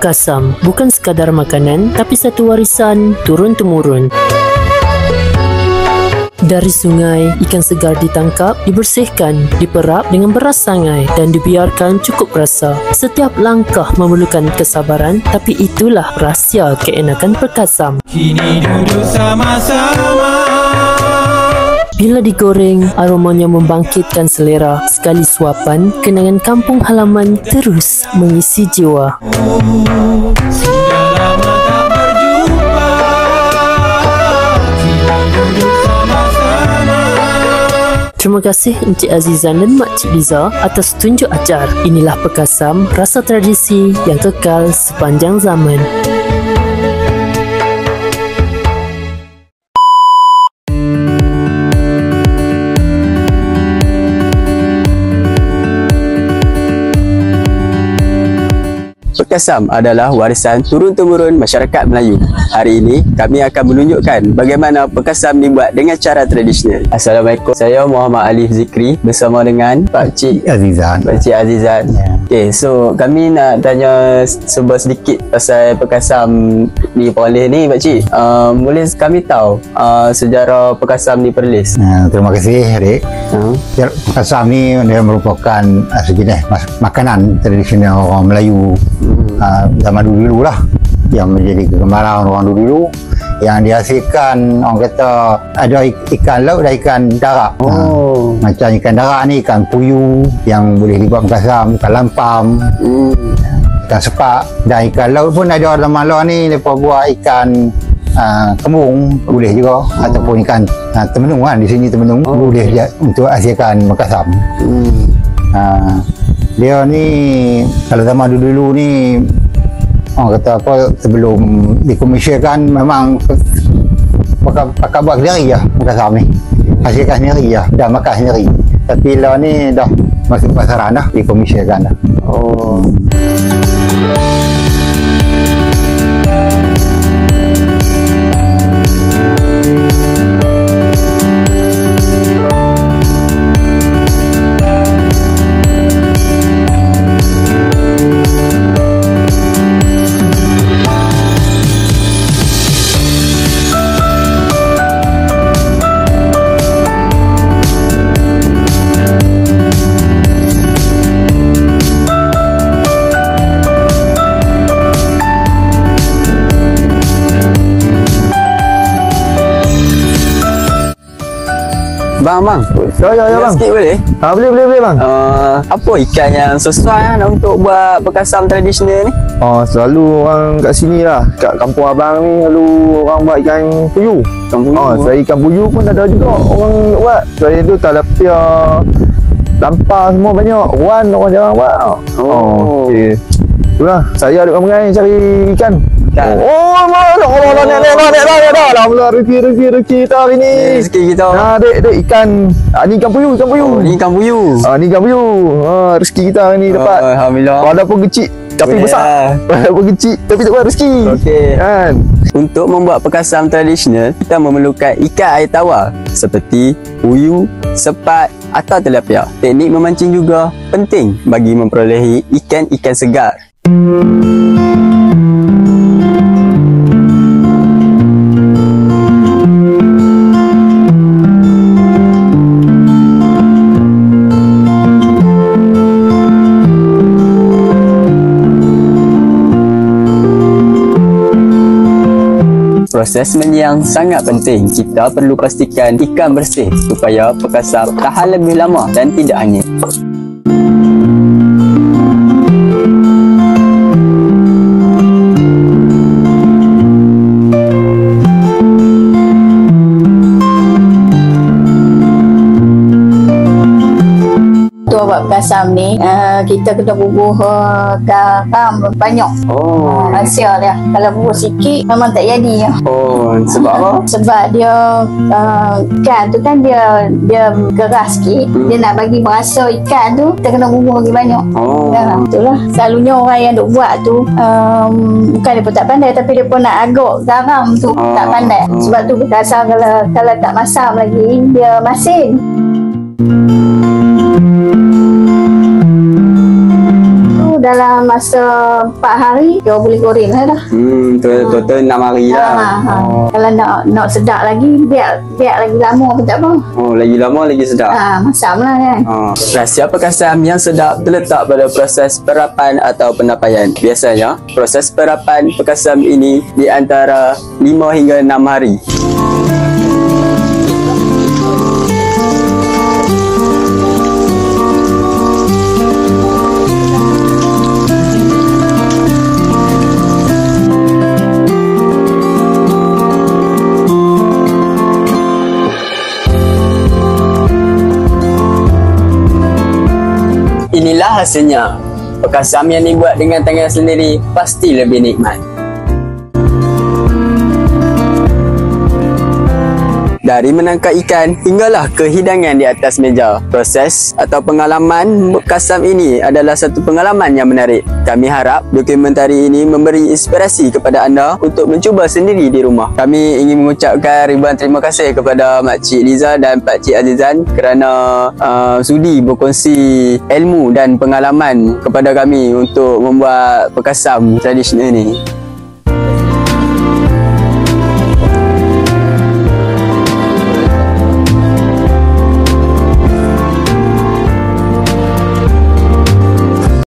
Pekasam bukan sekadar makanan, tapi satu warisan turun-temurun. Dari sungai, ikan segar ditangkap, dibersihkan, diperap dengan beras sangai dan dibiarkan cukup rasa. Setiap langkah memerlukan kesabaran, tapi itulah rahsia keenakan Pekasam. Kini duduk sama-sama. Bila digoreng, aromanya membangkitkan selera. Sekali suapan, kenangan kampung halaman terus mengisi jiwa. Sudah lama tak berjumpa. Terima kasih Encik Azizan dan Makcik Liza atas tunjuk ajar. Inilah Pekasam, rasa tradisi yang kekal sepanjang zaman. Pekasam adalah warisan turun-temurun masyarakat Melayu. Hari ini, kami akan menunjukkan bagaimana Pekasam dibuat dengan cara tradisional. Assalamualaikum. Saya Muhammad Alif Zikri bersama dengan Pakcik Azizan. Pakcik Azizan. Okay, so kami nak tanya sedikit pasal Pekasam di Perlis ni, Pakcik. Boleh kami tahu sejarah Pekasam di Perlis? Terima kasih, Adik. Pekasam ni dia merupakan sejenis makanan tradisional orang Melayu zaman dulu lah, yang menjadi kegemaran orang dulu, yang dihasilkan orang kata ada ikan laut dan ikan darat. Macam ikan darat ni ikan puyuh yang boleh dibuat Pekasam, ikan lampam, ikan sepak, dan ikan laut pun ada dalam malam ni mereka buat ikan kembung boleh juga, ataupun ikan temenung kan, di sini temenung boleh untuk hasilkan Pekasam. Dia ni kalau zaman dulu ni orang kata apa, sebelum dikomersialkan memang pakai buat sendiri lah Pekasam ni, hasilkan sendiri lah dan makan sendiri. Tapi lah ni dah masuk pasaran dah, dikomersialkan dah. Bang. Ya bang. Sikit boleh? Boleh bang. Apa ikan yang sesuai untuk buat Pekasam tradisional ni? Selalu orang kat sini lah, kat kampung abang ni selalu orang buat ikan puyuh. Selain ikan puyuh pun ada juga orang buat. Selain tu talapia, lampar semua banyak. Wan orang jarang buat. Okey. Itulah, saya ada orang cari ikan. Alhamdulillah, rezeki kita hari ni. Rezeki kita. Dek ikan. Ni ikan puyuh. Ni ikan puyuh. Ni ikan puyuh. Rezeki kita hari ni dapat. Alhamdulillah. Walaupun kecil tapi besar. Walaupun kecil tapi tak buat rezeki. Okey. Kan? Untuk membuat Pekasam tradisional, kita memerlukan ikan air tawar seperti puyuh, sepat atau tilapia. Teknik memancing juga penting bagi memperolehi ikan-ikan segar. Proses menyiang sangat penting. Kita perlu pastikan ikan bersih supaya Pekasam tahan lebih lama dan tidak hanyut. Buat Pekasam ni kita kena bubuh garam banyak. Rahsia dia. Kalau bubuh sikit memang tak jadi. Sebab apa? Sebab dia ikan tu kan dia keras sikit. Dia nak bagi merasa ikan tu, kita kena bubuh lagi banyak. Itulah. Selalunya orang yang duk buat tu bukan dia pun tak pandai, tapi dia pun nak agak garam tu tak pandai. Sebab tu Pekasam kalau tak masam lagi dia masin. Dalam dalam masa 4 hari dia boleh goreng lah dah. Total 6 hari lah. Kalau nak sedap lagi biar lagi lama pun tak apa. Lagi lama lagi sedap. Masam lah kan. Rahsia pekasam yang sedap terletak pada proses perapan atau penapaian. Biasanya, proses perapan pekasam ini di antara 5 hingga 6 hari. Inilah hasilnya. Pekasam yang dibuat dengan tangan sendiri pasti lebih nikmat. Dari menangkap ikan hinggalah ke hidangan di atas meja. Proses atau pengalaman pekasam ini adalah satu pengalaman yang menarik. Kami harap dokumentari ini memberi inspirasi kepada anda untuk mencuba sendiri di rumah. Kami ingin mengucapkan ribuan terima kasih kepada Makcik Liza dan Pakcik Azizan kerana sudi berkongsi ilmu dan pengalaman kepada kami untuk membuat pekasam tradisional ini.